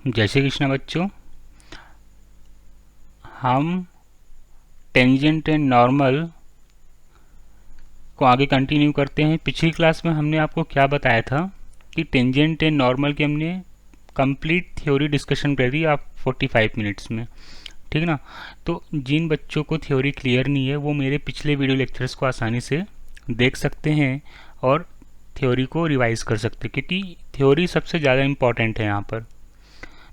जय श्री कृष्ण बच्चों। हम टेंजेंट एंड नॉर्मल को आगे कंटिन्यू करते हैं। पिछली क्लास में हमने आपको क्या बताया था कि टेंजेंट एंड नॉर्मल की हमने कंप्लीट थ्योरी डिस्कशन कर दी आप 45 मिनट्स में, ठीक ना। तो जिन बच्चों को थ्योरी क्लियर नहीं है वो मेरे पिछले वीडियो लेक्चर्स को आसानी से देख सकते हैं और थ्योरी को रिवाइज कर सकते हैं, क्योंकि थ्योरी सबसे ज़्यादा इम्पॉर्टेंट है यहाँ पर।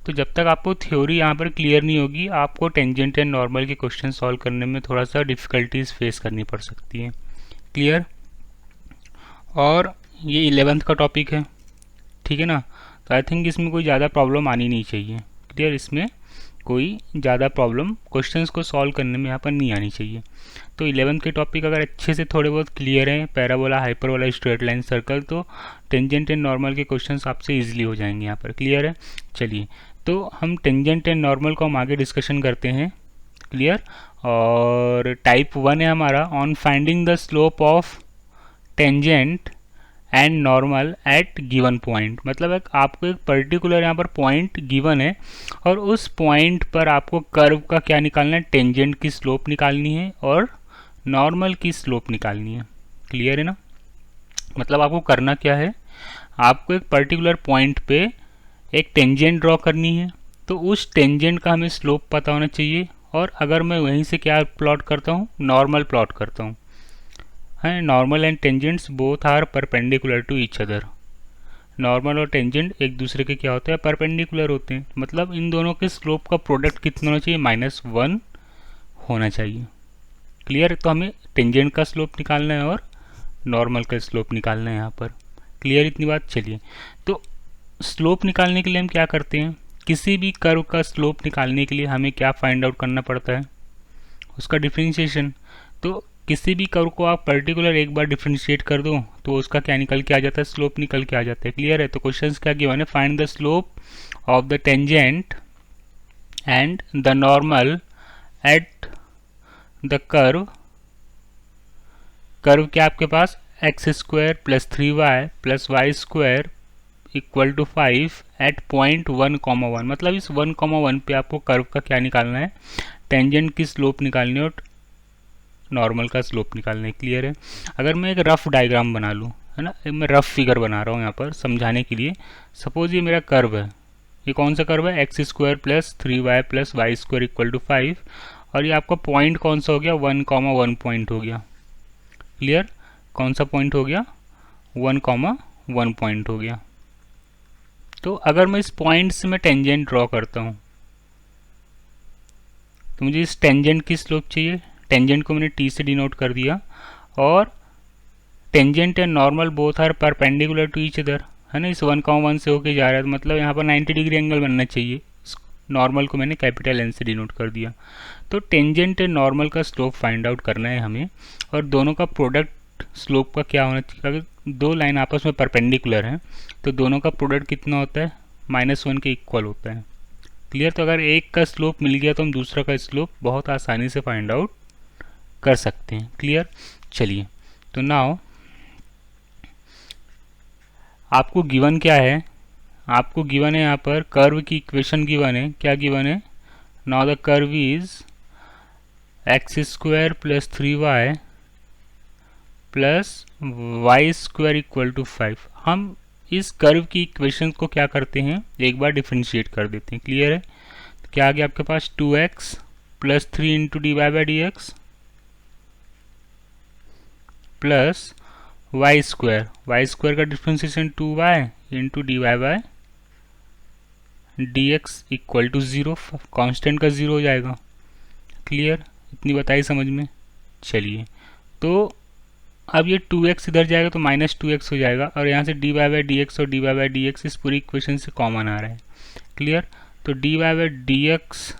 तो जब तक आपको थ्योरी यहाँ पर क्लियर नहीं होगी, आपको टेंजेंट एंड नॉर्मल के क्वेश्चन सॉल्व करने में थोड़ा सा डिफ़िकल्टीज फेस करनी पड़ सकती है। क्लियर? और ये 11th का टॉपिक है, ठीक है ना। तो आई थिंक इसमें कोई ज़्यादा प्रॉब्लम आनी नहीं चाहिए। क्लियर? इसमें कोई ज़्यादा प्रॉब्लम क्वेश्चंस को सॉल्व करने में यहाँ पर नहीं आनी चाहिए। तो 11th के टॉपिक अगर अच्छे से थोड़े बहुत क्लियर हैं, parabola, hyperbola, straight line, circle, तो टेंजेंट एंड नॉर्मल के क्वेश्चंस आपसे इजीली हो जाएंगे यहाँ पर। क्लियर है? चलिए, तो हम टेंजेंट एंड नॉर्मल को हम आगे डिस्कशन करते हैं। क्लियर? और टाइप 1 है हमारा on finding the slope of tangent and normal at given point. मतलब आपको एक पर्टिकुलर यहाँ पर पॉइंट गिवन है और उस पॉइंट पर आपको कर्व का क्या निकालना है, टेंजेंट की स्लोप निकालनी है और नॉर्मल की स्लोप निकालनी है। क्लियर है ना? मतलब आपको करना क्या है, आपको एक पर्टिकुलर पॉइंट पे एक टेंजेंट ड्रॉ करनी है, तो उस टेंजेंट का हमें स्लोप पता होना चाहिए। और अगर मैं वहीं से क्या प्लॉट करता हूँ, नॉर्मल प्लॉट करता हूँ, है। Normal and tangents both are perpendicular to each other. Normal और टेंजेंट एक दूसरे के क्या होते हैं, परपेंडिकुलर होते हैं। मतलब इन दोनों के स्लोप का प्रोडक्ट कितना होना चाहिए, -1 होना चाहिए। क्लियर? तो हमें टेंजेंट का स्लोप निकालना है और नॉर्मल का स्लोप निकालना है यहाँ पर। क्लियर इतनी बात? चलिए, तो स्लोप निकालने के लिए हम क्या करते हैं, किसी भी कर्व का स्लोप निकालने के लिए हमें क्या फाइंड आउट करना पड़ता है, उसका डिफरेंशिएशन। तो किसी भी कर्व को आप पर्टिकुलर एक बार डिफरेंशिएट कर दो तो उसका क्या निकल के आ जाता है, स्लोप निकल के आ जाता है। क्लियर है? तो क्वेश्चंस क्या गिवन है, find the slope of the tangent and the normal at the curve. Curve क्या आपके पास, x² + 3y + y² equal to 5 at point 1,1। मतलब इस 1,1 पे आपको कर्व का क्या निकालना है, टेंजेंट की स्लोप निकालनी है और नॉर्मल का स्लोप निकालना है। क्लियर है? अगर मैं एक रफ डायग्राम बना लूँ, है ना, मैं रफ फिगर बना रहा हूँ यहाँ पर समझाने के लिए। सपोज ये मेरा कर्व है, ये कौन सा कर्व है, x² + 3y + y² equal to 5, और ये आपका पॉइंट कौन सा हो गया, 1,1 पॉइंट हो गया। क्लियर? कौन सा पॉइंट हो गया, 1,1 पॉइंट हो गया। तो अगर मैं इस पॉइंट से मैं टेंजेंट ड्रॉ करता हूँ तो मुझे इस टेंजेंट की स्लोप चाहिए। टेंजेंट को मैंने t से डिनोट कर दिया, और tangent and normal both are perpendicular to each other, है ना। इस 1,1 से होके जा रहा है, तो मतलब यहाँ पर 90 डिग्री एंगल बनना चाहिए। नॉर्मल को मैंने कैपिटल N से डिनोट कर दिया। तो टेंजेंट एंड नॉर्मल का स्लोप फाइंड आउट करना है हमें, और दोनों का प्रोडक्ट स्लोप का क्या होना चाहिए। अगर दो लाइन आपस में परपेंडिकुलर हैं तो दोनों का प्रोडक्ट कितना होता है, -1 के इक्वल होता है। क्लियर? तो अगर एक का स्लोप मिल गया तो हम दूसरा का स्लोप बहुत आसानी से फाइंड आउट कर सकते हैं। क्लियर? चलिए, तो नाउ आपको गिवन क्या है, आपको गिवन है यहाँ पर कर्व की इक्वेशन गिवन है। क्या गिवन है, now the curve is x² + 3y + y² equal to 5। हम इस कर्व की इक्वेशन को क्या करते हैं, एक बार डिफरेंशिएट कर देते हैं। क्लियर है? तो क्या आ गया आपके पास, 2x + 3 × dy/dx प्लस y² का differentiation 2y × dy/dx equal to 0। Constant का 0 हो जाएगा। क्लियर? इतनी बताई समझ में? चलिए, तो अब ये 2x इधर जाएगा तो -2x हो जाएगा, और यहाँ से dy/dx और dy/dx इस पूरी इक्वेशन से कॉमन आ रहा है। क्लियर? तो dy/dx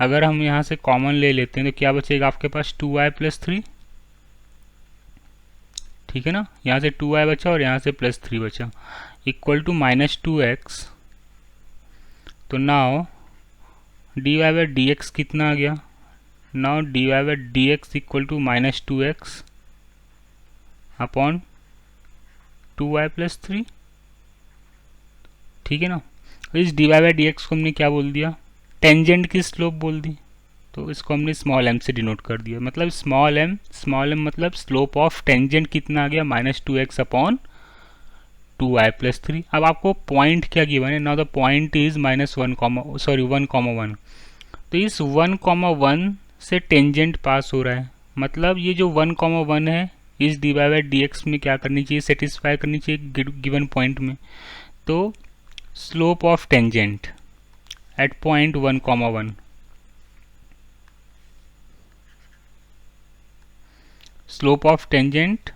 अगर हम यहाँ से कॉमन ले लेते हैं तो क्या बचेगा आपके पास, 2y + 3। ठीक है ना, यहाँ से 2y बचा और यहाँ से +3 बचा, इक्वल टू -2x। तो नाउ dy/dx कितना आ गया, now dy/dx equal to -2x upon 2y + 3। ठीक है ना। इस d y by d x को हमने क्या बोल दिया, टेंजेंट की स्लोप बोल दी, तो इसको हमने स्मॉल एम से डिनोट कर दिया। मतलब स्मॉल एम मतलब स्लोप ऑफ टेंजेंट कितना आ गया, -2x अपॉन 2y+3। अब आपको पॉइंट क्या गिवन है, नाउ द पॉइंट इज -1,1। तो इस 1,1 से टेंजेंट पास हो रहा है, मतलब ये जो 1,1 है इस d y by d x में क्या करनी चाहिए, सेटिस्फाई करनी चाहिए गिवन पॉइंट में। तो slope of tangent at point 1,1, slope of tangent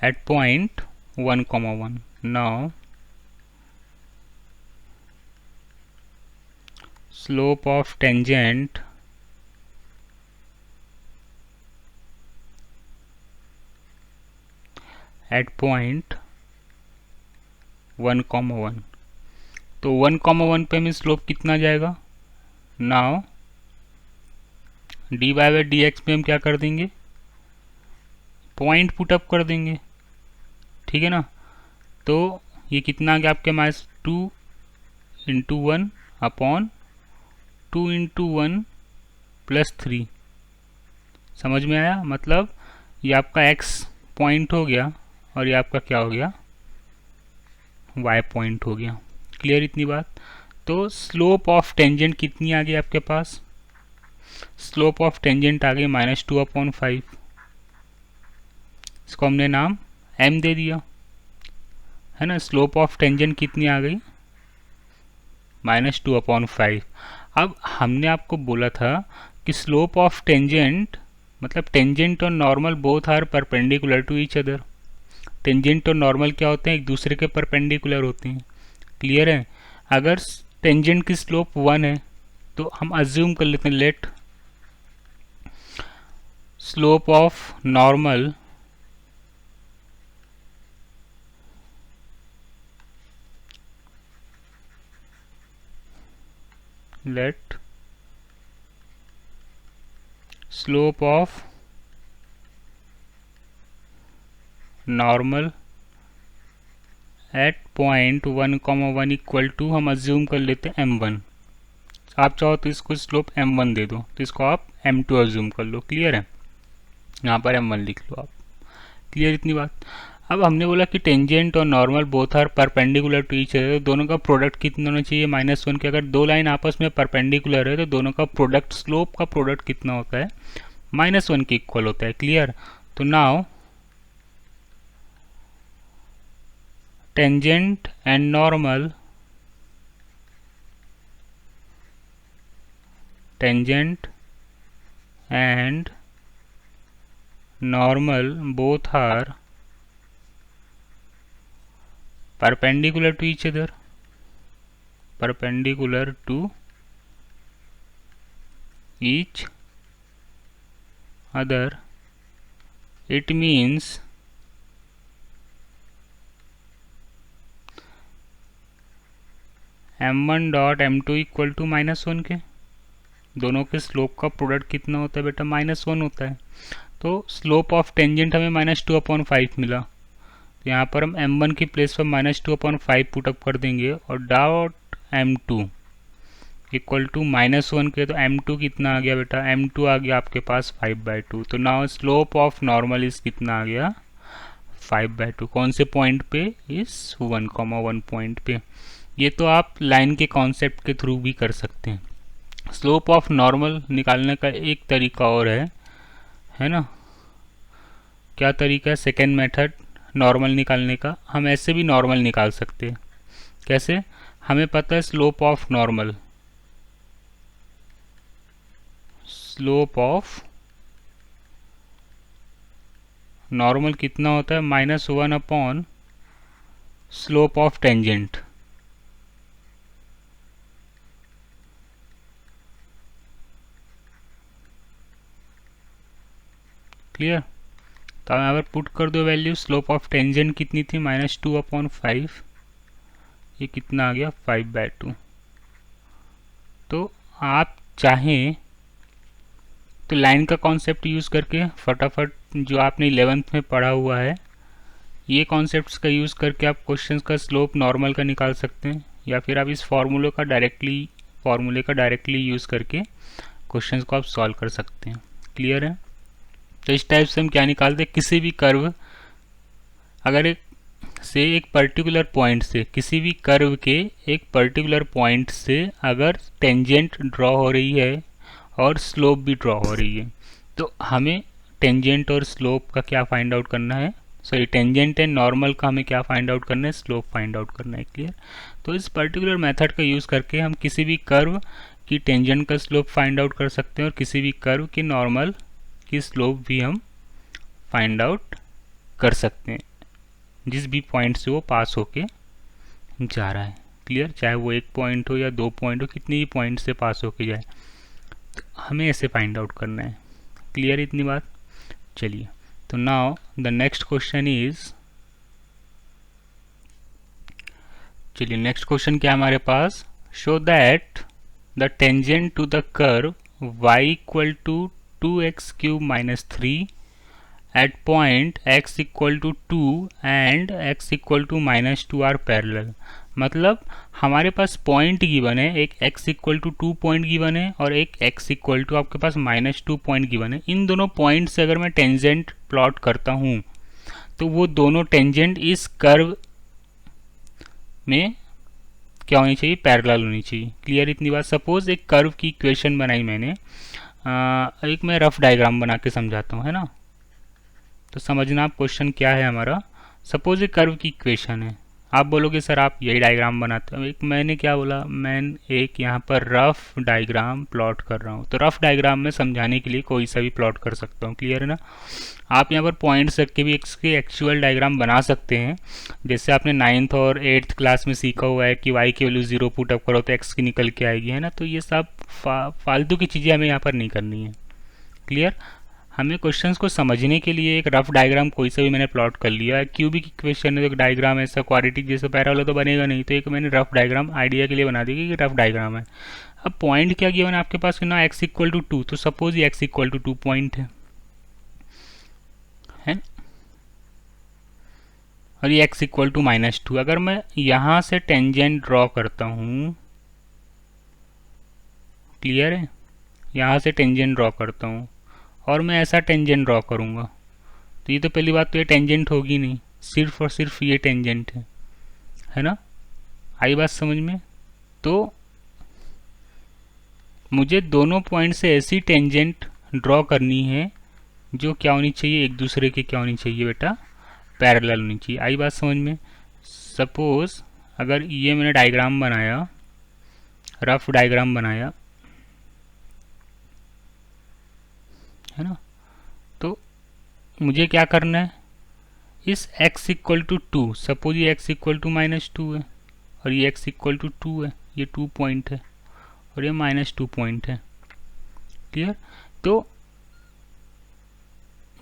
at point 1,1. Now slope of tangent at point 1,1, तो 1,1 पे हमें स्लोप कितना जाएगा। Now d y by d x में हम क्या कर देंगे, पॉइंट पुटअप कर देंगे, ठीक है ना। तो ये कितना आ गया आपके -2 इंटू 1 अपॉन 2 इंटू 1 प्लस 3। समझ में आया, मतलब ये आपका x पॉइंट हो गया और ये आपका क्या हो गया, y पॉइंट हो गया। क्लियर इतनी बात। तो स्लोप ऑफ टेंजेंट कितनी आ गई आपके पास, स्लोप ऑफ टेंजेंट आ गई -2/5। इसको हमने नाम m दे दिया, है ना। स्लोप ऑफ टेंजेंट कितनी आ गई, -2/5। अब हमने आपको बोला था कि स्लोप ऑफ टेंजेंट मतलब टेंजेंट और normal both are perpendicular to each other. Tangent और नॉर्मल क्या होते हैं, एक दूसरे के परपेंडिकुलर होते हैं। क्लियर है। अगर टेंजेंट की स्लोप 1 है तो हम अज्यूम कर लेते हैं, let slope of normal let slope of normal at point 1,1 equal to हम अज्यूम कर लेते हैं m1। आप चाहो तो इसको स्लोप m1 दे दो, तो इसको आप m2 अज्यूम कर लो। क्लियर है, यहाँ पर m1 लिख लो आप। क्लियर इतनी बात। अब हमने बोला कि टेंजेंट और normal both are perpendicular to each other, दोनों का प्रोडक्ट कितना होना चाहिए, -1 के। अगर दो लाइन आपस में परपेंडिकुलर है तो दोनों का प्रोडक्ट, स्लोप का प्रोडक्ट कितना होता है, -1 के इक्वल होता है। क्लियर। तो now tangent and normal, tangent and normal both are perpendicular to each other, perpendicular to each other. It means m1 dot m2 equal to -1 के। दोनों के स्लोप का प्रोडक्ट कितना होता है बेटा, -1 होता है। तो स्लोप ऑफ टेंजेंट हमें -2/5 मिला, तो यहाँ पर हम m1 की प्लेस पर -2/5 पुटअप कर देंगे और डॉट m2 इक्वल टू -1 के। तो m2 कितना आ गया बेटा, m2 आ गया आपके पास 5/2। तो नाउ स्लोप ऑफ नॉर्मल इस कितना आ गया, 5/2। कौन से पॉइंट पे, इस 1,1 पॉइंट पे। ये तो आप लाइन के कॉन्सेप्ट के थ्रू भी कर सकते हैं। स्लोप ऑफ नॉर्मल निकालने का एक तरीका और है ना। क्या तरीका है, सेकेंड मेथड नॉर्मल निकालने का। हम ऐसे भी नॉर्मल निकाल सकते हैं। कैसे, हमें पता है slope of normal, slope of normal कितना होता है, -1 upon slope of tangent. Clear. तो यहाँ पर पुट कर दो वैल्यू, स्लोप ऑफ टेंजेंट कितनी थी, -2/5, ये कितना आ गया, 5/2। तो आप चाहें तो लाइन का कॉन्सेप्ट यूज़ करके फटाफट जो आपने 11th में पढ़ा हुआ है ये कॉन्सेप्ट्स का यूज़ करके आप क्वेश्चंस का स्लोप नॉर्मल का निकाल सकते हैं, या फिर आप इस फार्मूले का डायरेक्टली यूज़ करके क्वेश्चंस को आप सॉल्व कर सकते हैं। क्लियर है? तो इस टाइप से हम क्या निकालते हैं, किसी भी कर्व, अगर एक पर्टिकुलर पॉइंट से, किसी भी कर्व के एक पर्टिकुलर पॉइंट से अगर टेंजेंट ड्रॉ हो रही है और स्लोप भी ड्रॉ हो रही है, तो हमें टेंजेंट और स्लोप का क्या फाइंड आउट करना है, सॉरी टेंजेंट एंड नॉर्मल का हमें क्या फाइंड आउट करना है, स्लोप फाइंड आउट करना है। क्लियर? तो इस पर्टिकुलर मेथड का यूज़ करके हम किसी भी कर्व की टेंजेंट का स्लोप फाइंड आउट कर सकते हैं और किसी भी कर्व की नॉर्मल की स्लोप भी हम फाइंड आउट कर सकते हैं, जिस भी पॉइंट से वो पास होके जा रहा है। क्लियर? चाहे वो 1 पॉइंट हो या 2 पॉइंट हो, कितनी भी पॉइंट से पास होके जाए, तो हमें ऐसे फाइंड आउट करना है। क्लियर इतनी बात? चलिए, तो now the next question is, चलिए नेक्स्ट क्वेश्चन क्या हमारे पास, show that the tangent to the curve y equal to 2x cube minus 3 at point x equal to 2 and x equal to minus 2 are parallel. मतलब हमारे पास point given है, एक x equal to 2 point given है और एक x equal to आपके पास माइनस 2 पॉइंट गिवन है। इन दोनों पॉइंट से अगर मैं टेंजेंट प्लॉट करता हूँ तो वो दोनों टेंजेंट इस कर्व में क्या होनी चाहिए, पैरेलल होनी चाहिए। क्लियर इतनी बात? सपोज एक कर्व की इक्वेशन बनाई मैंने, एक मैं रफ डायग्राम बना के समझाता हूँ, है ना, तो समझना आप क्वेश्चन क्या है हमारा। सपोज एक कर्व की इक्वेशन है, आप बोलोगे सर आप यही डायग्राम बनाते हो, एक मैंने क्या बोला, मैं एक यहाँ पर रफ डायग्राम प्लॉट कर रहा हूँ। तो रफ डायग्राम में समझाने के लिए कोई सा भी प्लॉट कर सकता हूँ। क्लियर है ना? आप यहाँ पर पॉइंट्स रख के भी इसके एक्चुअल डायग्राम बना सकते हैं, जैसे आपने 9th और 8th क्लास में सीखा हुआ है कि y की वैल्यू 0 पुट अप करो तो x की निकल के आएगी, है ना। तो ये सब फालतू की चीज़ें हमें यहाँ पर नहीं करनी है। क्लियर? हमें क्वेश्चंस को समझने के लिए एक रफ डायग्राम कोई सा भी मैंने प्लॉट कर लिया है। क्यूबिक इक्वेशन है तो एक डायग्राम ऐसा क्वाड्रेटिक जैसा पैरेलल तो बनेगा नहीं, तो एक मैंने रफ डायग्राम आइडिया के लिए बना दी कि रफ डायग्राम है। अब पॉइंट क्या गिवन है आपके पास ना, x इक्वल टू 2, तो सपोज ये x इक्वल टू 2 पॉइंट है और ये x इक्वल टू माइनस 2। अगर मैं यहाँ से टेंजेंट ड्रॉ करता हूँ, क्लियर है, यहाँ से टेंजेंट ड्रॉ करता हूँ और मैं ऐसा टेंजेंट ड्रॉ करूँगा, तो ये तो पहली बात तो ये टेंजेंट होगी नहीं, सिर्फ और सिर्फ ये टेंजेंट है ना। आई बात समझ में? तो मुझे दोनों पॉइंट से ऐसी टेंजेंट ड्रॉ करनी है जो क्या होनी चाहिए, एक दूसरे के क्या होनी चाहिए बेटा, पैरेलल होनी चाहिए। आई बात समझ में? सपोज अगर ये मैंने डायग्राम बनाया, रफ डायग्राम बनाया, है ना, तो मुझे क्या करना है, इस x इक्वल टू 2, सपोज ये x इक्वल टू माइनस 2 है और ये x इक्वल टू 2 है, ये 2 पॉइंट है और ये माइनस 2 पॉइंट है। क्लियर? तो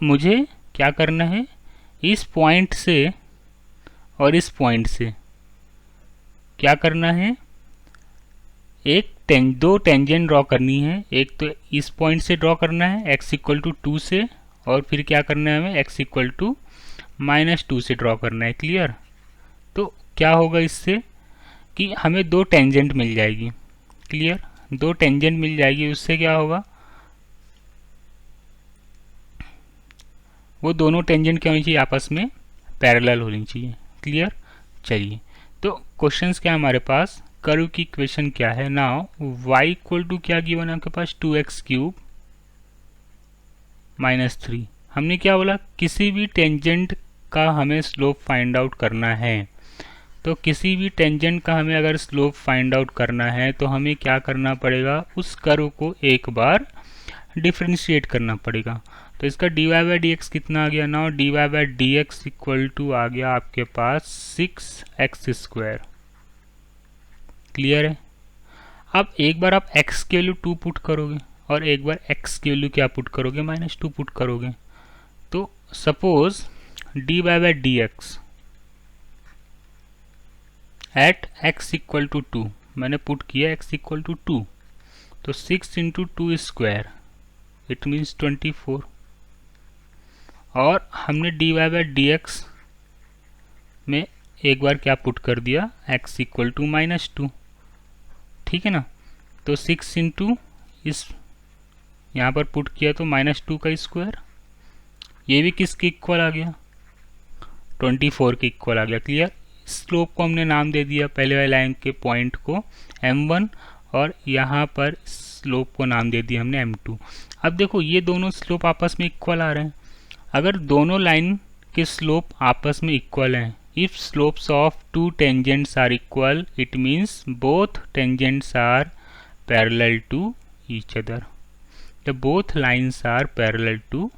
मुझे क्या करना है, इस पॉइंट से और इस पॉइंट से क्या करना है, दो टेंजेंट ड्रॉ करनी है। एक तो इस पॉइंट से ड्रॉ करना है x इक्वल टू 2 से, और फिर क्या करना है हमें, x इक्वल टू माइनस 2 से ड्रॉ करना है। क्लियर? तो क्या होगा इससे कि हमें दो टेंजेंट मिल जाएगी। क्लियर? दो टेंजेंट मिल जाएगी, उससे क्या होगा, वो दोनों टेंजेंट क्या होनी चाहिए, आपस में पैरेलल होनी चाहिए। क्लियर? चलिए, तो क्वेश्चंस क्या है हमारे पास, कर्व की इक्वेशन क्या है, नाउ y इक्वल टू क्या गिवन है आपके पास, 2x क्यूब माइनस 3। हमने क्या बोला, किसी भी टेंजेंट का हमें स्लोप फाइंड आउट करना है। तो किसी भी टेंजेंट का हमें अगर स्लोप फाइंड आउट करना है तो हमें क्या करना पड़ेगा, उस कर्व को एक बार डिफ्रेंशिएट करना पड़ेगा। तो इसका dy बाई डी एक्स कितना आ गया, now dy by d x equal to आ गया आपके पास 6x स्क्वायर। क्लियर है? अब एक बार आप x की वैल्यू 2 पुट करोगे और एक बार x की वैल्यू क्या पुट करोगे, -2 पुट करोगे। तो suppose dy by d x at x equal to 2, मैंने पुट किया x इक्वल टू 2, तो 6 इंटू 2 स्क्वायर, इट मीन्स 24। और हमने dy बाई डी एक्स में एक बार क्या पुट कर दिया, x इक्वल टू -2, ठीक है ना। तो 6 इंटू इस यहाँ पर पुट किया तो -2 का स्क्वायर, ये भी किसके इक्वल आ गया, 24 के इक्वल आ गया। क्लियर। स्लोप को हमने नाम दे दिया पहले वाली लाइन के पॉइंट को m1 और यहाँ पर स्लोप को नाम दे दिया हमने m2। अब देखो ये दोनों स्लोप आपस में इक्वल आ रहे हैं। अगर दोनों लाइन के स्लोप आपस में इक्वल हैं, if slopes of two tangents are equal, it means both tangents are parallel to each other, the both lines are parallel to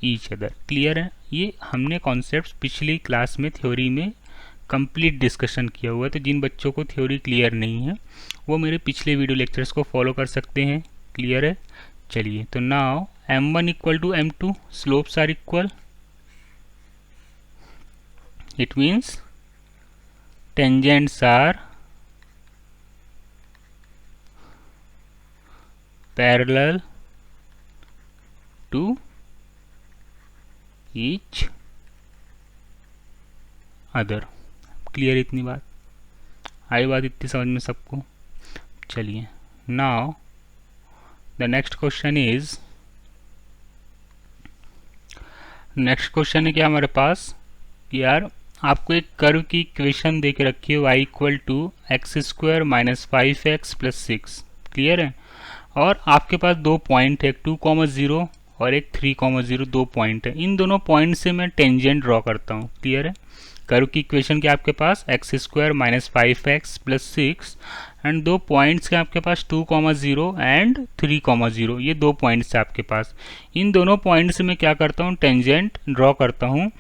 each other. Clear है। ये हमने कॉन्सेप्ट पिछली क्लास में थ्योरी में कंप्लीट डिस्कशन किया हुआ है, तो जिन बच्चों को थ्योरी क्लियर नहीं है वो मेरे पिछले वीडियो लेक्चर्स को फॉलो कर सकते हैं। क्लियर है। चलिए, तो now m1 equal to m2, slopes are equal, it means tangents are parallel to each other. Clear इतनी बात आई, बात इतनी समझ में सबको। चलिए, now the next question is, next question है क्या हमारे पास कि यार आपको एक कर्व की इक्वेशन दे के रखी है y equal to x² minus 5x plus 6। Clear है। और आपके पास दो पॉइंट है, एक 2,0 और एक 3,0, दो पॉइंट है। इन दोनों पॉइंट से मैं टेंजेंट ड्रॉ करता हूँ। क्लियर है। कर्व की इक्वेशन क्या आपके पास x² minus 5x plus 6 and दो पॉइंट्स के आपके पास 2,0 एंड 3,0, ये दो पॉइंट्स है आपके पास। इन दोनों पॉइंट से मैं क्या करता हूँ, टेंजेंट ड्रॉ करता हूँ।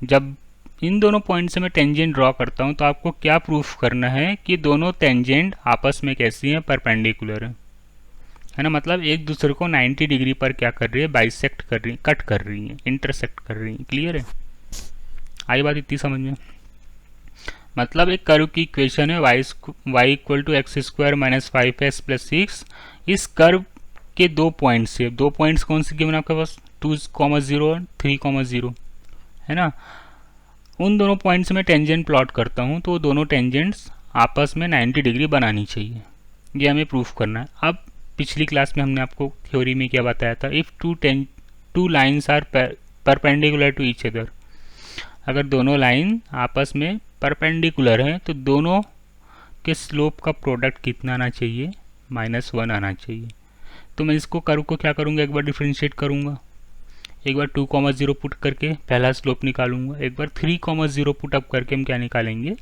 जब इन दोनों पॉइंट से मैं टेंजेंट ड्रॉ करता हूँ तो आपको क्या प्रूफ करना है कि दोनों टेंजेंट आपस में कैसी हैं, परपेंडिकुलर है ना। मतलब एक दूसरे को 90 डिग्री पर क्या कर रही है, बाइसेक्ट कर रही है, कट कर रही है, इंटरसेक्ट कर रही है। क्लियर है। आई बात इतनी समझ में। मतलब एक कर्व की इक्वेशन है y equal to x² minus 5x plus 6। इस कर्व के दो पॉइंट्स है, दो पॉइंट्स कौन से गिवन आपके पास, 2,0 और 3,0 है ना। उन दोनों पॉइंट्स में टेंजेंट प्लॉट करता हूँ तो दोनों टेंजेंट्स आपस में 90 डिग्री बनानी चाहिए, ये हमें प्रूफ करना है। अब पिछली क्लास में हमने आपको थ्योरी में क्या बताया था, if two lines are perpendicular to each other, अगर दोनों लाइन आपस में परपेंडिकुलर हैं तो दोनों के स्लोप का प्रोडक्ट कितना आना चाहिए, -1 आना चाहिए। तो मैं इसको कर्व को क्या करूँगा, एक बार डिफ्रेंशिएट करूँगा, एक बार 2,0 पुट करके पहला स्लोप निकालूंगा, एक बार 3,0 पुट अप करके हम क्या निकालेंगे,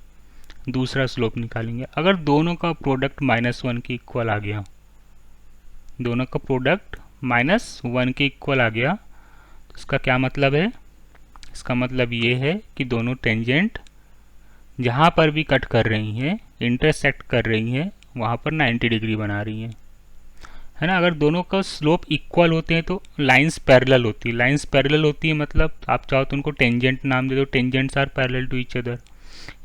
दूसरा स्लोप निकालेंगे। अगर दोनों का प्रोडक्ट -1 के इक्वल आ गया, दोनों का प्रोडक्ट -1 के इक्वल आ गया, तो इसका क्या मतलब है, इसका मतलब ये है कि दोनों टेंजेंट जहाँ पर भी कट कर रही हैं, इंटरसेक्ट कर रही हैं, वहाँ पर 90 डिग्री बना रही हैं, है ना। अगर दोनों का स्लोप इक्वल होते हैं तो लाइंस पैरेलल होती है। लाइंस पैरेलल होती है मतलब आप चाहो तो उनको टेंजेंट नाम दे दो, tangents are parallel to each other,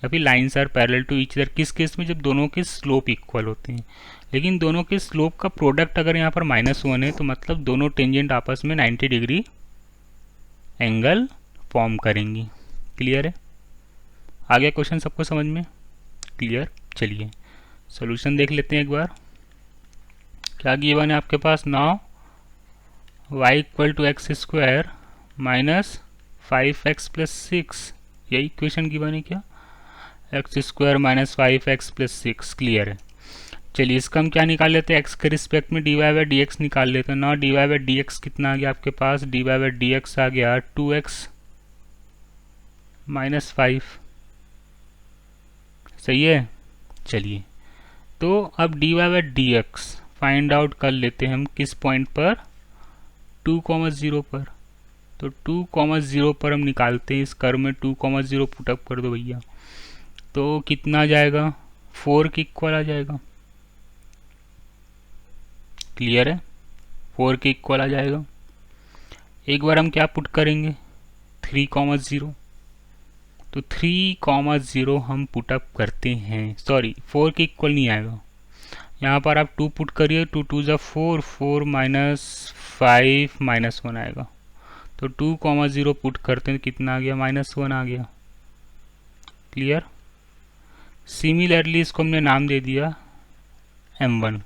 या फिर lines are parallel to each other. किस केस में, जब दोनों के स्लोप इक्वल होते हैं। लेकिन दोनों के स्लोप का प्रोडक्ट अगर यहाँ पर -1 है तो मतलब दोनों टेंजेंट आपस में 90 डिग्री एंगल फॉर्म करेंगी। क्लियर है। आ गया क्वेश्चन सबको समझ में। क्लियर। चलिए सोल्यूशन देख लेते हैं एक बार। क्या गिवन है आपके पास, now y equal to x² minus 5x plus 6, यही इक्वेशन गिवन है क्या, x² minus 5x plus 6। Clear है। चलिए इसका हम क्या निकाल लेते हैं, x के रिस्पेक्ट में dy/dx निकाल लेते हैं ना। dy/dx कितना आ गया आपके पास, dy/dx आ गया 2x माइनस 5। सही है। चलिए तो अब dy/dx फाइंड आउट कर लेते हैं हम किस पॉइंट पर, 2,0 पर। तो 2,0 पर हम निकालते हैं, इस कर्व में 2,0 पुटअप कर दो भैया, तो कितना आ जाएगा, 4 के इक्वल आ जाएगा। क्लियर है। 4 के इक्वल आ जाएगा। एक बार हम क्या पुट करेंगे, 3,0, तो 3,0 हम पुटअप करते हैं। सॉरी 4 के इक्वल नहीं आएगा, यहाँ पर आप 2 पुट करिए, 2 2 ज़ा 4, 4 माइनस 5 -1 आएगा। तो 2,0 पुट करते हैं कितना आ गया, -1 आ गया। क्लियर। सिमिलरली इसको हमने नाम दे दिया m1। अब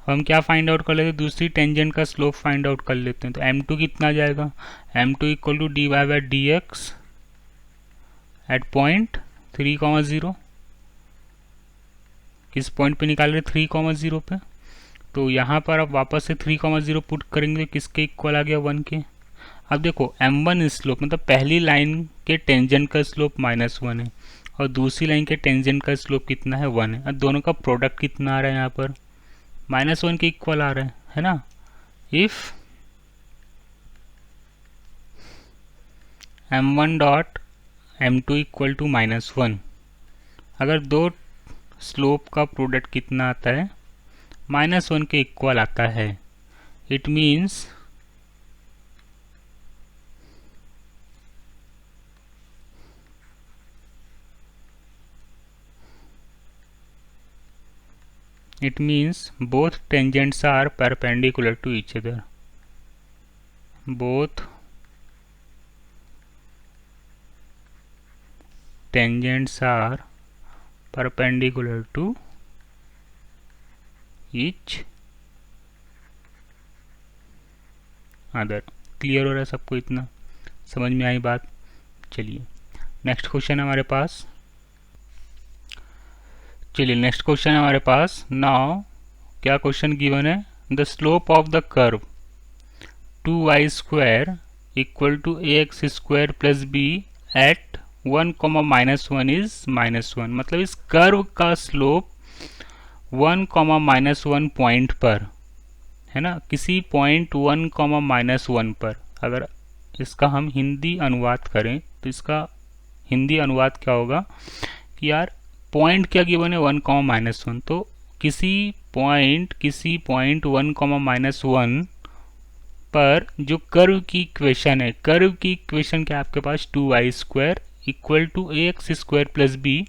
हम क्या फाइंड आउट कर लेते हैं, दूसरी टेंजेंट का स्लोप फाइंड आउट कर लेते हैं। तो m2 कितना आ जाएगा, m2 equal to dy by d x at point 3,0। किस पॉइंट पे निकाल रहे, 3,0 पे। तो यहाँ पर आप वापस से 3,0 पुट करेंगे, किसके इक्वल आ गया, 1 के। अब देखो m1 स्लोप मतलब पहली लाइन के टेंजेंट का स्लोप -1 है और दूसरी लाइन के टेंजेंट का स्लोप कितना है, 1 है। अब दोनों का प्रोडक्ट कितना आ रहा है, यहाँ पर -1 के इक्वल आ रहा है ना। If m1 dot m2 equal to -1, अगर दो स्लोप का प्रोडक्ट कितना आता है, -1 के इक्वल आता है, it means both tangents are perpendicular to each other. Both tangents are perpendicular to each other. Clear हो रहा है सबको, इतना समझ में आई बात। चलिए नेक्स्ट क्वेश्चन हमारे पास, नाउ क्या क्वेश्चन गिवन है, the slope of the curve 2y² equal to ax square plus b at 1, -1 is -1। मतलब इस कर्व का स्लोप 1, -1 पॉइंट पर है ना, किसी पॉइंट 1, -1 पर। अगर इसका हम हिंदी अनुवाद करें तो इसका हिंदी अनुवाद क्या होगा कि यार पॉइंट क्या गिवन है, 1, -1। तो किसी पॉइंट 1, -1 पर जो कर्व की इक्वेशन है, कर्व की इक्वेशन क्या आपके पास 2y² equal to ax square plus b,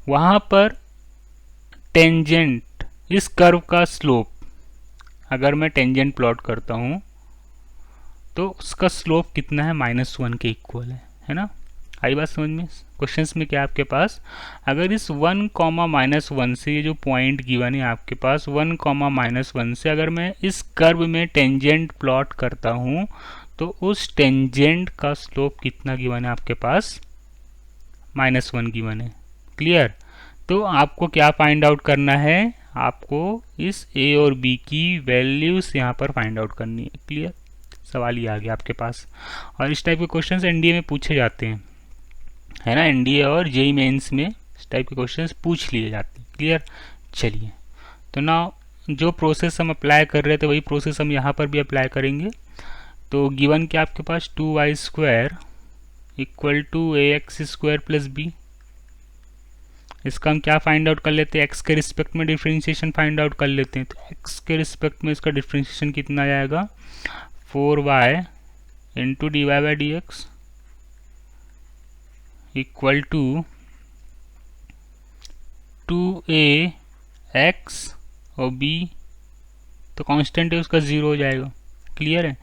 वहाँ पर टेंजेंट इस कर्व का स्लोप, अगर मैं टेंजेंट प्लॉट करता हूँ तो उसका स्लोप कितना है, -1 के इक्वल है ना। आई बात समझ में। क्वेश्चंस में क्या आपके पास, अगर इस 1, -1 से, ये जो पॉइंट गिवन है आपके पास 1, -1 से, अगर मैं इस कर्व में टेंजेंट प्लॉट करता हूँ तो उस टेंजेंट का स्लोप कितना गिवन है आपके पास, -1 गिवन है। क्लियर। तो आपको क्या फाइंड आउट करना है, आपको इस a और b की वैल्यूज यहाँ पर फाइंड आउट करनी है। क्लियर, सवाल ये आ गया आपके पास। और इस टाइप के क्वेश्चंस एनडीए में पूछे जाते हैं, है ना। एनडीए और जेईई मेंस में इस टाइप के क्वेश्चंस पूछ लिए जाते हैं। क्लियर। चलिए, तो ना जो प्रोसेस हम अप्लाई कर रहे थे वही प्रोसेस हम यहाँ पर भी अप्लाई करेंगे। तो गिवन क्या आपके पास 2y² equal to ax square plus b, इसका हम क्या फाइंड आउट कर लेते हैं, x के रिस्पेक्ट में डिफ्रेंशिएशन फाइंड आउट कर लेते हैं। तो x के रिस्पेक्ट में इसका डिफ्रेंशिएशन कितना आएगा, 4y into d y by d x equal to 2ax और b, तो कांस्टेंट है उसका 0 हो जाएगा। क्लियर है।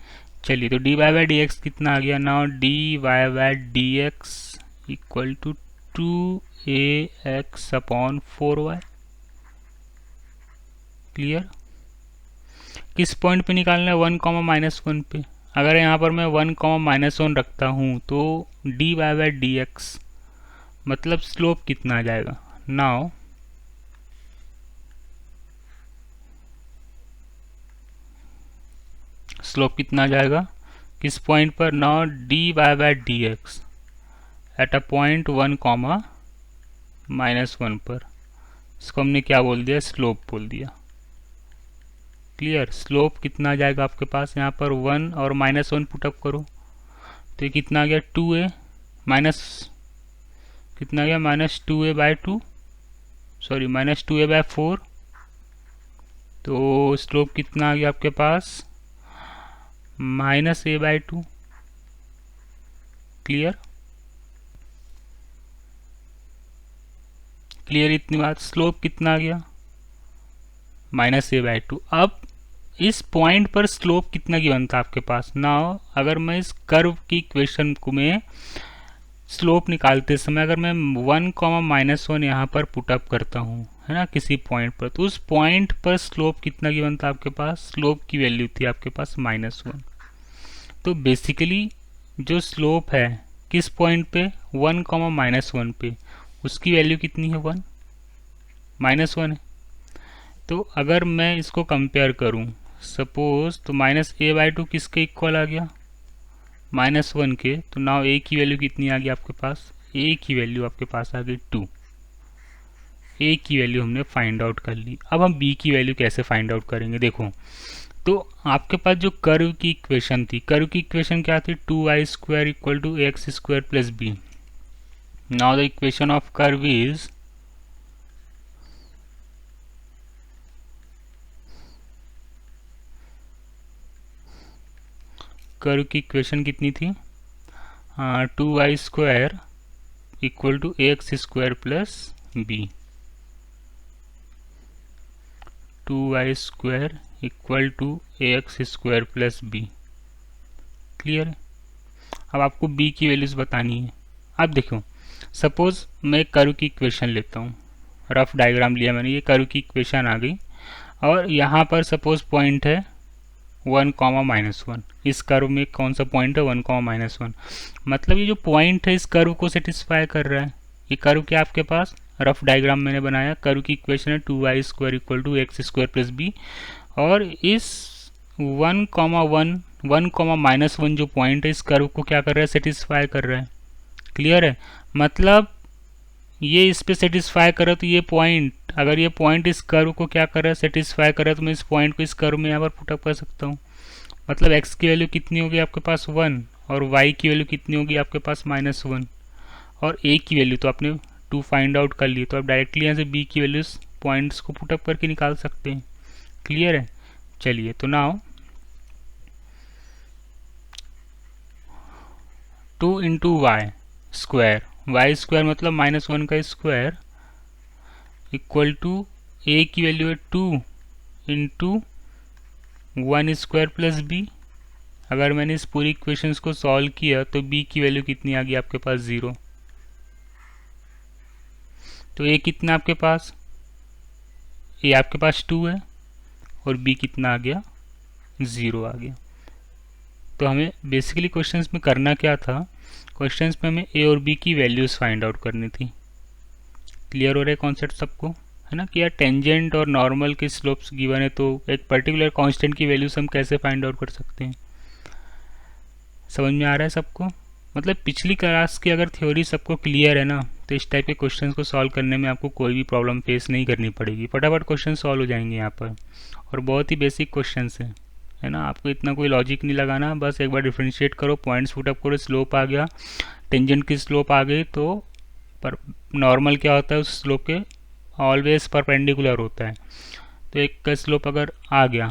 चलिए, तो d y by d x कितना आ गया, now d y by d x equal to 2ax upon 4y। Clear. किस पॉइंट पे निकालना है, 1, -1 पे। अगर यहाँ पर मैं 1, -1 रखता हूँ तो d y by d x मतलब स्लोप कितना आ जाएगा, नाउ स्लोप कितना आ जाएगा किस पॉइंट पर, now d y by d x at a point 1, -1 पर, इसको हमने क्या बोल दिया, स्लोप बोल दिया। क्लियर। स्लोप कितना आ जाएगा आपके पास, यहाँ पर 1 और -1 पुटअप करो तो ये कितना आ गया, 2a माइनस कितना आ गया, -2a by 2, sorry -2a by 4। तो स्लोप कितना आ गया आपके पास, -a बाई 2। क्लियर। क्लियर, इतनी बात। स्लोप कितना आ गया, -a बाई 2। अब इस पॉइंट पर स्लोप कितना गिवन था आपके पास, नाउ अगर मैं इस कर्व की इक्वेशन को में स्लोप निकालते समय अगर मैं 1, -1 यहाँ पर पुटअप करता हूँ, है ना, किसी पॉइंट पर, तो उस पॉइंट पर स्लोप कितना गिवन था आपके पास? स्लोप की वैल्यू थी आपके पास -1। तो बेसिकली जो स्लोप है किस पॉइंट पे? 1, -1 पे, उसकी वैल्यू कितनी है? 1 -1 है। तो अगर मैं इसको कंपेयर करूं सपोज, तो -a/2 किसके इक्वल आ गया? -1 के। तो नाउ a की वैल्यू कितनी आ गई आपके पास? a की वैल्यू आपके पास आ गई 2। a की वैल्यू हमने फाइंड आउट कर ली। अब हम b की वैल्यू कैसे फाइंड आउट करेंगे? देखो, तो आपके पास जो कर्व की इक्वेशन थी, कर्व की इक्वेशन क्या थी? 2y² = ax² + b। Now the equation of curve is curve की इक्वेशन कितनी थी? 2y² = ax² + b। 2y² = ax² + b। Clear है? अब आपको b की वैल्यूज बतानी है। अब देखो, सपोज मैं कर्व की इक्वेशन लेता हूँ, रफ डायग्राम लिया मैंने, ये कर्व की इक्वेशन आ गई, और यहाँ पर सपोज पॉइंट है 1, -1। इस कर्व में कौन सा पॉइंट है? 1, -1। मतलब ये जो पॉइंट है इस कर्व को सेटिस्फाई कर रहा है। ये कर्व क्या आपके पास? रफ डायग्राम मैंने बनाया, कर्व की इक्वेशन है 2y² = ax² + b, और इस 1, -1 जो पॉइंट है इस कर्व को क्या कर रहा है? सेटिस्फाई कर रहा है। क्लियर है? मतलब ये इस पे सेटिस्फाई करे तो ये पॉइंट, अगर ये पॉइंट इस कर्व को क्या कर रहा है? सेटिस्फाई कर रहा है, तो मैं इस पॉइंट को इस कर्व में यहाँ पर पुटअप कर सकता हूँ। मतलब x की वैल्यू कितनी होगी आपके पास? 1, और y की वैल्यू कितनी होगी आपके पास? -1, और a की वैल्यू तो आपने 2 फाइंड आउट कर ली, तो आप डायरेक्टली यहाँ से b की वैल्यूज पॉइंट्स को पुटअप करके निकाल सकते हैं। क्लियर है? चलिए, तो नाउ 2 × y² मतलब -1 का स्क्वायर इक्वल टू a की वैल्यू है 2 × 1² + b। अगर मैंने इस पूरी इक्वेशंस को सॉल्व किया तो b की वैल्यू कितनी आ गई आपके पास? 0। तो a कितना आपके पास? a आपके पास 2 है, और b कितना आ गया? 0 आ गया। तो हमें बेसिकली क्वेश्चंस में करना क्या था? क्वेश्चंस में हमें a और b की वैल्यूज फाइंड आउट करनी थी। क्लियर हो रहा है कॉन्सेप्ट सबको? है ना, कि यार टेंजेंट और नॉर्मल के स्लोप्स गिवन है, तो एक पर्टिकुलर कांस्टेंट की वैल्यूज हम कैसे फाइंड आउट कर सकते हैं? समझ में आ रहा है सबको? मतलब पिछली क्लास की अगर थ्योरी सबको क्लियर है ना, तो इस टाइप के क्वेश्चंस को सॉल्व करने में आपको कोई भी प्रॉब्लम फेस नहीं करनी पड़ेगी। फटाफट क्वेश्चन सॉल्व हो जाएंगे यहाँ पर, और बहुत ही बेसिक क्वेश्चंस हैं, है ना। आपको इतना कोई लॉजिक नहीं लगाना, बस एक बार डिफ्रेंशिएट करो, पॉइंट्स पुटअप करो, स्लोप आ गया, टेंजेंट की स्लोप आ गई, तो पर नॉर्मल क्या होता है उस स्लोप के? ऑलवेज परपेंडिकुलर होता है। तो एक का स्लोप अगर आ गया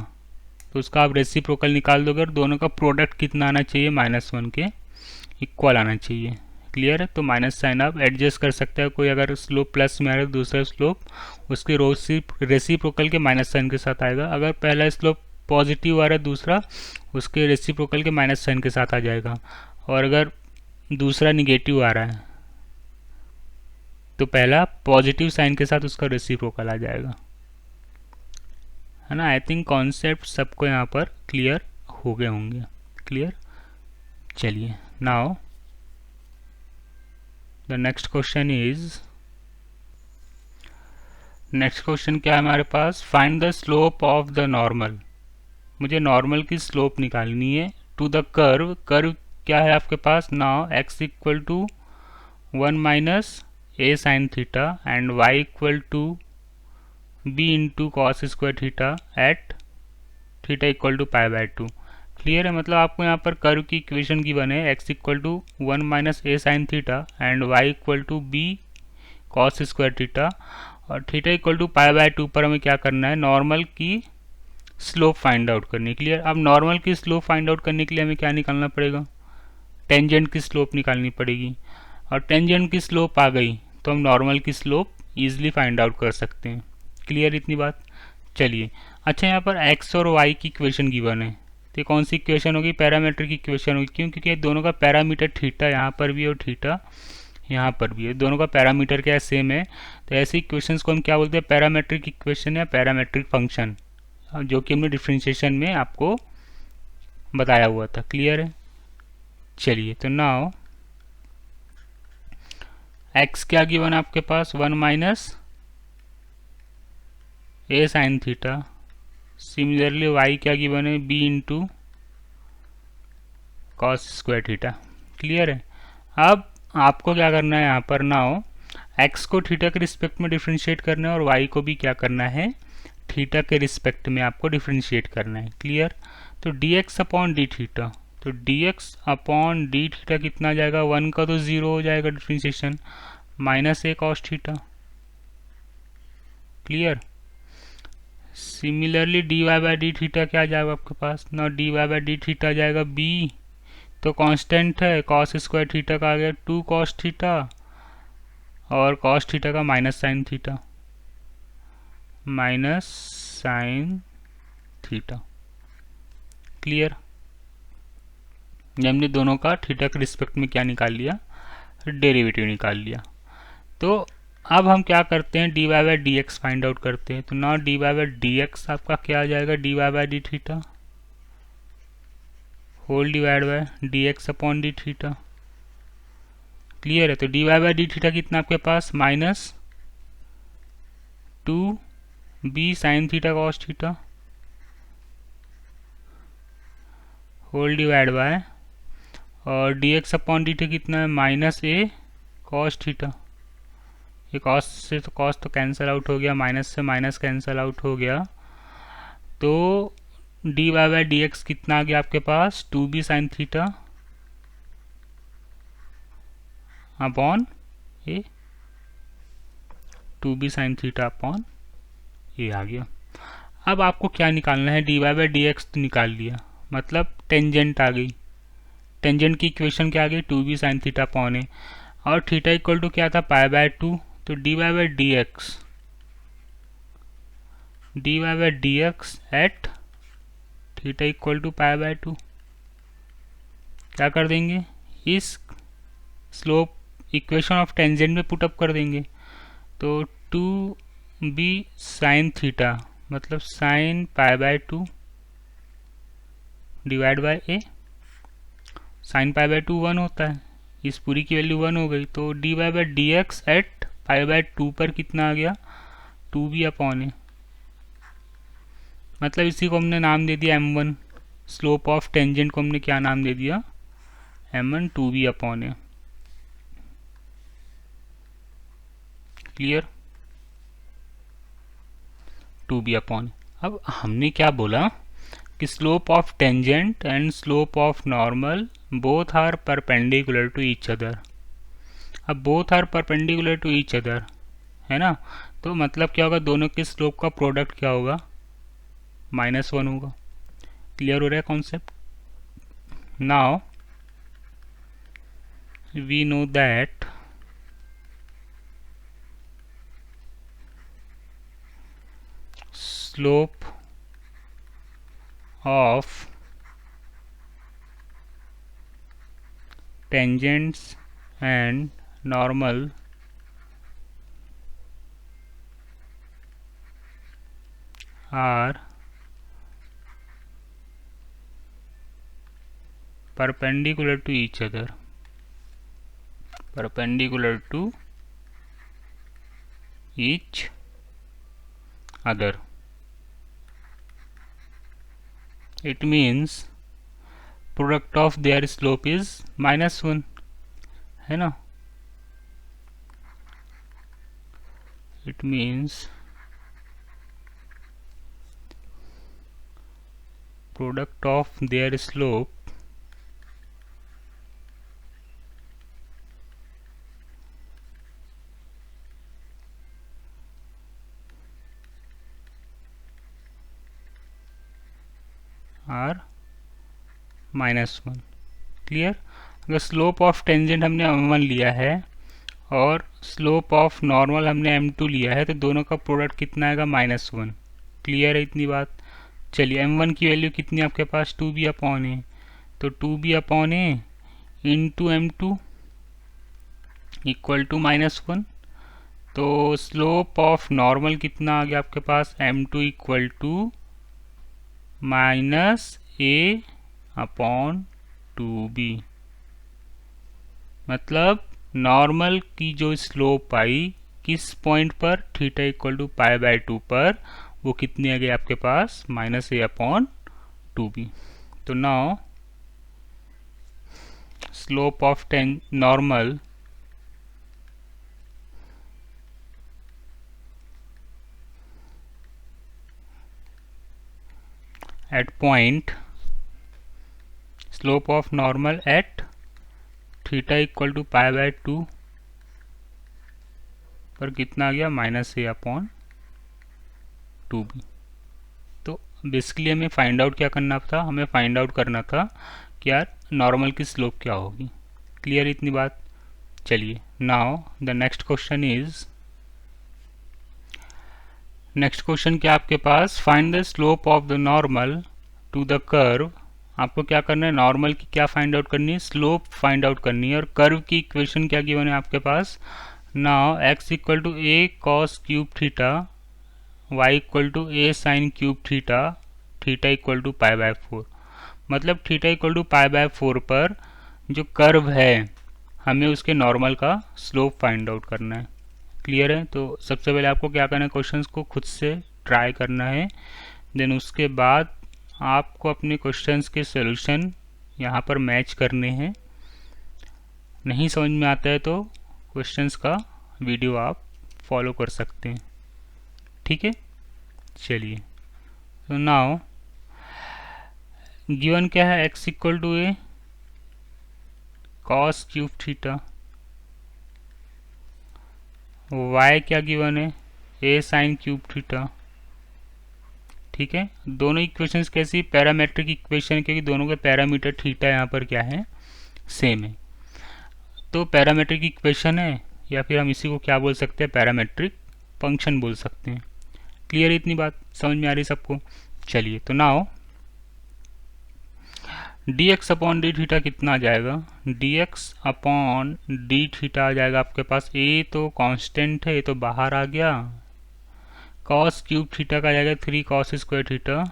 तो उसका आप रेसिप्रोकल निकाल दोगे, और दोनों का प्रोडक्ट कितना आना चाहिए? -1 के इक्वल आना चाहिए। क्लियर है? तो माइनस साइन आप एडजस्ट कर सकते हैं। कोई अगर स्लोप प्लस में आ रहा है, दूसरा स्लोप उसके रेसिप्रोकल के माइनस साइन के साथ आएगा। अगर पहला स्लोप पॉजिटिव आ रहा है, दूसरा उसके रेसिप्रोकल के माइनस साइन के साथ आ जाएगा। और अगर दूसरा निगेटिव आ रहा है तो पहला पॉजिटिव साइन के साथ उसका रेसिप्रोकल आ जाएगा, है ना। आई थिंक कॉन्सेप्ट सबको यहाँ पर क्लियर हो गए होंगे। क्लियर? चलिए, now the next question is, next question क्या है हमारे पास? Find the slope of the normal. मुझे नॉर्मल की स्लोप निकालनी है टू द कर्व। कर्व क्या है आपके पास? Now x = 1 - a sin theta and y = b × cos² theta at theta = π/2। Clear है? मतलब आपको यहाँ पर कर्व की इक्वेशन की बने x = 1 - a sin theta and y = b cos² theta, और थीटा = π/2 पर हमें क्या करना है? नॉर्मल की स्लोप फाइंड आउट करनी। क्लियर? अब नॉर्मल की स्लोप फाइंड आउट करने के लिए हमें क्या निकालना पड़ेगा? टेंजेंट की स्लोप निकालनी पड़ेगी, और टेंजेंट की स्लोप आ गई तो हम नॉर्मल की स्लोप ईजिली फाइंड आउट कर सकते हैं। क्लियर इतनी बात? चलिए, अच्छा यहाँ पर x और y की इक्वेशन गिवन है, तो ये कौन सी इक्वेशन होगी, पैरामीट्रिक इक्वेशन होगी। क्यों, क्योंकि दोनों का पैरामीटर थीटा यहाँ पर भी और थीटा यहाँ पर भी है, दोनों का पैरामीटर क्या है, सेम है। तो ऐसी इक्वेशंस को हम क्या बोलते हैं, पैरामेट्रिक इक्वेशन या पैरामेट्रिक फंक्शन, जो कि हमने डिफरेंशिएशन में आपको बताया हुआ था। क्लियर है। चलिए, तो नाउ x क्या गिवन है आपके पास, 1 माइनस ए साइन थीटा। सिमिलरली y क्या गिवन है, b into cos square theta. Clear है। अब आपको क्या करना है यहाँ पर, नाउ x को थीटा के रिस्पेक्ट में डिफ्रेंशिएट करना है और y को भी क्या करना है, थीटा के रिस्पेक्ट में आपको डिफ्रेंशिएट करना है। क्लियर। तो dx अपॉन डी थीटा, तो dx अपॉन डी थीटा कितना आ जाएगा, 1 का तो 0 हो जाएगा differentiation, minus a cos theta. Clear. Similarly dy by d theta क्या आ जाएगा आपके पास ना, dy बाई डी थीटा आ जाएगा b, तो कांस्टेंट है, कॉस स्क्वायर थीटा का आ गया 2 कॉस थीटा और कॉस थीटा का minus sine theta, minus sine theta. Clear. हमने दोनों का थीटा के रिस्पेक्ट में क्या निकाल लिया, डेरिवेटिव निकाल लिया। तो अब हम क्या करते हैं, dy by d x find out करते हैं। तो ना dy बाई डी एक्स आपका क्या आ जाएगा, dy by d theta whole divide by d x upon d theta. Clear है। तो dy बाई डी थीटा कितना आपके पास, minus 2b sine theta cos theta whole divide by, और dx अपॉन डी थीटा कितना है, माइनस ए कॉस थीटा। ये cos से तो कॉस तो कैंसिल आउट हो गया, माइनस से माइनस कैंसिल आउट हो गया। तो dy बाई डी एक्स कितना आ गया आपके पास, 2b साइन थीटा अपॉन ए, 2b साइन थीटा अपॉन ए आ गया। अब आपको क्या निकालना है, dy बाई डी एक्स तो निकाल लिया, मतलब टेंजेंट आ गई। टेंजेंट की इक्वेशन क्या आ गई, 2b साइन थीटा अपॉन ए, और थीटा इक्वल टू क्या था, पाई बाय 2। तो dy by d x at theta equal to pi by 2 क्या कर देंगे, इस स्लोप इक्वेशन ऑफ टेंजेंट में पुटअप कर देंगे। तो 2b साइन थीटा मतलब sine pi by 2 divide by a, sine pi by 2 1 होता है, इस पूरी की वैल्यू 1 हो गई। तो dy by d x at pi by 2 पर कितना आ गया, 2b अपॉन ए, मतलब इसी को हमने नाम दे दिया m1। स्लोप ऑफ टेंजेंट को हमने क्या नाम दे दिया, m1 2b अपॉन ए। Clear, 2b upon. अब हमने क्या बोला कि slope of tangent and slope of normal both are perpendicular to each other. अब both are perpendicular to each other है ना, तो मतलब क्या होगा, दोनों के स्लोप का प्रोडक्ट क्या होगा, -1 होगा। क्लियर हो रहा है concept. Now we know that slope of tangents and normal are perpendicular to each other, perpendicular to each other. It means product of their slope is -1 है ना। It means product of their slope are -1। Clear. अगर slope of tangent हमने m1 लिया है और slope of normal हमने m2 लिया है, तो दोनों का प्रोडक्ट कितना आएगा, -1। क्लियर है इतनी बात। चलिए m1 की वैल्यू कितनी आपके पास 2b/a, तो 2b/a into m2 equal to -1। तो स्लोप ऑफ नॉर्मल कितना आ गया आपके पास m2 इक्वल टू -a/2b। मतलब नॉर्मल की जो स्लोप आई किस पॉइंट पर, थीटा इक्वल टू π/2 पर, वो कितनी आ गई आपके पास -a/2b। तो now slope of normal at point, slope of normal at theta equal to π/2 पर कितना आ गया -a/2b। तो बेसिकली हमें फाइंड आउट क्या करना था, हमें फाइंड आउट करना था कि यार नॉर्मल की स्लोप क्या होगी। क्लियर इतनी बात। चलिए now the next question is, next question क्या आपके पास, find the slope of the normal to the curve. आपको क्या करना है, नॉर्मल की क्या फाइंड आउट करनी है, स्लोप फाइंड आउट करनी है। और कर्व की इक्वेशन क्या गिवन है आपके पास, now x equal to a cos cube theta, y equal to a sine cube theta, theta equal to π/4। मतलब थीटा इक्वल टू π/4 पर जो कर्व है हमें उसके नॉर्मल का स्लोप फाइंड आउट करना है। क्लियर है। तो सबसे पहले आपको क्या करना है, क्वेश्चंस को खुद से ट्राई करना है, देन उसके बाद आपको अपने क्वेश्चंस के सॉल्यूशन यहाँ पर मैच करने हैं। नहीं समझ में आता है तो क्वेश्चंस का वीडियो आप फॉलो कर सकते हैं। ठीक है। चलिए तो नाउ गिवन क्या है, x equal to a cos cube theta, y क्या गिवन है, a साइन क्यूब थीटा। ठीक है। दोनों इक्वेशंस कैसी, पैरामेट्रिक इक्वेशन, क्योंकि दोनों के पैरामीटर थीटा यहाँ पर क्या है, सेम है। तो पैरामेट्रिक इक्वेशन है, या फिर हम इसी को क्या बोल सकते हैं, पैरामेट्रिक फंक्शन बोल सकते हैं। क्लियर इतनी बात, समझ में आ रही सबको। चलिए तो now dx upon d theta कितना आ जाएगा, dx अपॉन डी थीटा आ जाएगा आपके पास, a तो कांस्टेंट है, ये तो बाहर आ गया, cos क्यूब थीटा का आ जाएगा 3 cos स्क्वायर थीटा,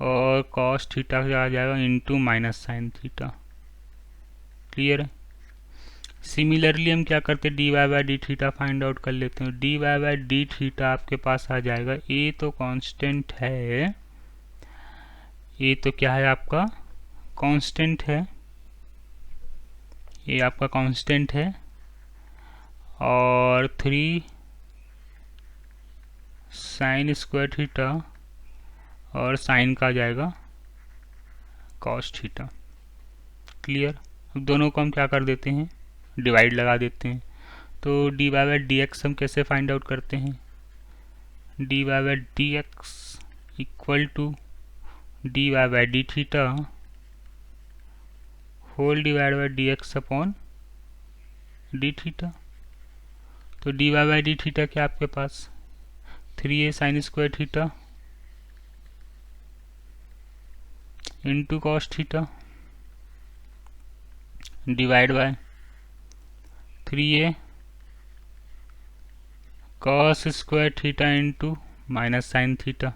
और cos थीटा का आ जाएगा into minus sine theta. Clear है। सिमिलरली हम क्या करते हैं, dy by d theta find out कर लेते हैं। dy बाई डी थीटा आपके पास आ जाएगा, a तो कांस्टेंट है, ये तो क्या है आपका कांस्टेंट है, ये आपका कांस्टेंट है, और 3 साइन स्क्वायर थीटा, और साइन का आ जाएगा कॉस थीटा। क्लियर। अब दोनों को हम क्या कर देते हैं, डिवाइड लगा देते हैं। तो d y by d x हम कैसे फाइंड आउट करते हैं, d y by d x equal to d y by d theta whole divide by d x upon d theta. तो d y by d theta क्या आपके पास 3a sine square theta into cos theta divide by 3a cos square theta into minus sine theta.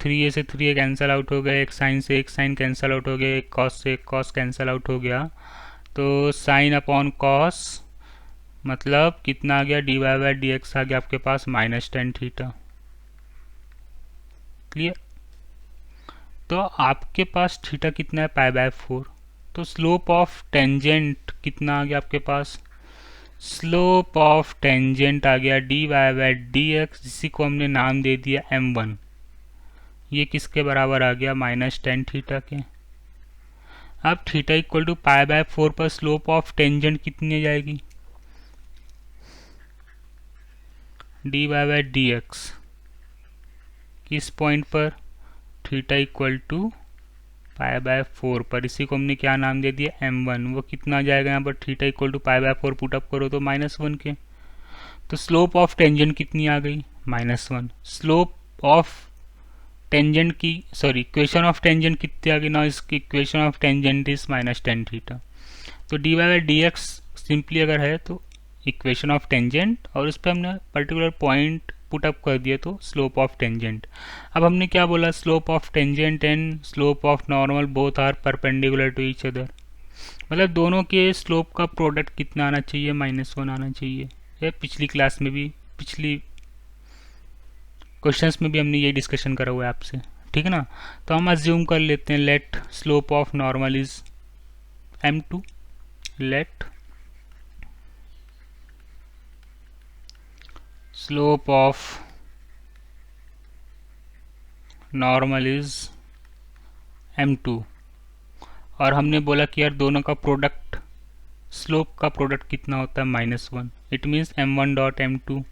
3a से 3a cancel out हो गया, एक sign से एक साइन कैंसिल आउट हो गया, एक कॉस से एक कॉस कैंसिल आउट हो गया। तो साइन अपॉन कॉस मतलब कितना आ गया, d y by d x आ गया आपके पास -10 थीटा। क्लियर। तो आपके पास थीटा कितना है π/4। तो स्लोप ऑफ टेंजेंट कितना आ गया आपके पास, स्लोप ऑफ टेंजेंट आ गया d y by d x, जिसी को हमने नाम दे दिया m1। ये किसके बराबर आ गया, -10 थीटा के। अब थीटा इक्वल टू π/4 पर स्लोप ऑफ टेंजेंट कितनी आ जाएगी, d y by d x, किस पॉइंट पर, थीटा इक्वल टू π/4 पर। इसी को हमने क्या नाम दे दिया m1। वो कितना आ जाएगा यहाँ पर, थीटा इक्वल टू π/4 पुटअप करो तो -1 के। तो स्लोप ऑफ टेंजेंट कितनी आ गई, -1। स्लोप ऑफ टेंजेंट की इक्वेशन ऑफ टेंजेंट कितनी आ गई ना, इसकी equation of tangent is -tan theta. तो d y by d x simply अगर है तो इक्वेशन ऑफ टेंजेंट, और उस पर हमने पर्टिकुलर पॉइंट पुट अप कर दिया तो स्लोप ऑफ टेंजेंट। अब हमने क्या बोला, slope of tangent and slope of normal both are perpendicular to each other, मतलब दोनों के स्लोप का प्रोडक्ट कितना आना चाहिए, -1 आना चाहिए। ये पिछली क्लास में भी, पिछली क्वेश्चंस में भी हमने ये डिस्कशन करा हुआ है आपसे, ठीक है ना। तो हम अज्यूम कर लेते हैं let slope of normal is m2, let slope of normal is m2, और हमने बोला कि यार दोनों का प्रोडक्ट, स्लोप का प्रोडक्ट कितना होता है, -1। It means m1 dot m2,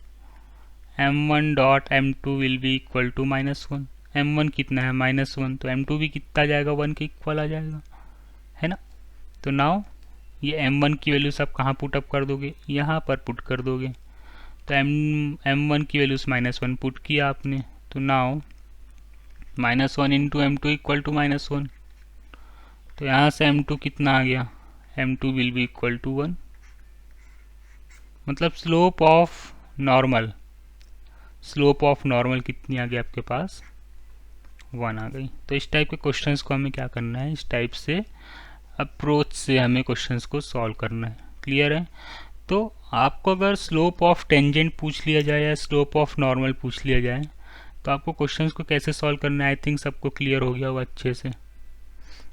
m1 dot m2 will be equal to -1। m1 कितना है, -1, तो m2 भी कितना आ जाएगा, 1 के इक्वल आ जाएगा, है ना। तो नाउ ये m1 की वैल्यूज आप कहाँ पुट अप कर दोगे, यहाँ पर पुट कर दोगे। तो m1 की वैल्यूज -1 पुट किया आपने, तो now -1 into m2 equal to -1। तो यहाँ से m2 कितना आ गया, m2 will be equal to 1। मतलब slope of normal, slope of normal कितनी आ गई आपके पास, 1 आ गई। तो इस टाइप के क्वेश्चंस को हमें क्या करना है, इस टाइप से अप्रोच से हमें क्वेश्चंस को सॉल्व करना है, क्लियर है। तो आपको अगर स्लोप ऑफ टेंजेंट पूछ लिया जाए या स्लोप ऑफ नॉर्मल पूछ लिया जाए, तो आपको क्वेश्चंस को कैसे सॉल्व करना है, आई थिंक सबको क्लियर हो गया होगा अच्छे से।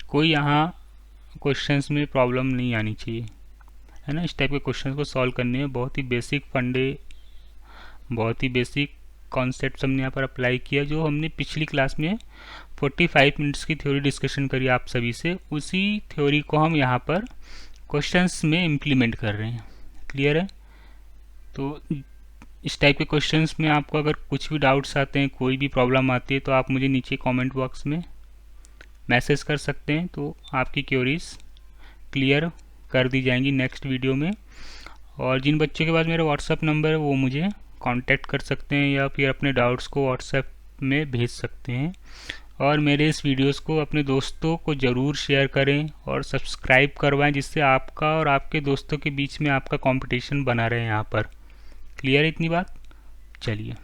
कोई यहाँ क्वेश्चंस में प्रॉब्लम नहीं आनी चाहिए, है ना। इस टाइप के क्वेश्चंस को सॉल्व करने में बहुत ही बेसिक फंडे, बहुत ही बेसिक कॉन्सेप्ट हमने यहाँ पर अप्लाई किया, जो हमने पिछली क्लास में 45 मिनट्स की थ्योरी डिस्कशन करी आप सभी से, उसी थ्योरी को हम यहाँ पर क्वेश्चंस में इम्प्लीमेंट कर रहे हैं, क्लियर है। तो इस टाइप के क्वेश्चंस में आपको अगर कुछ भी डाउट्स आते हैं, कोई भी प्रॉब्लम आती है, तो आप मुझे नीचे कमेंट बॉक्स में मैसेज कर सकते हैं, तो आपकी क्वेरीज क्लियर कर दी जाएंगी नेक्स्ट वीडियो में। और जिन बच्चों के पास मेरा व्हाट्सअप नंबर है वो मुझे कांटेक्ट कर सकते हैं, या फिर अपने डाउट्स को व्हाट्सएप में भेज सकते हैं। और मेरे इस वीडियोस को अपने दोस्तों को ज़रूर शेयर करें और सब्सक्राइब करवाएं, जिससे आपका और आपके दोस्तों के बीच में आपका कंपटीशन बना रहे यहाँ पर, क्लियर है इतनी बात। चलिए।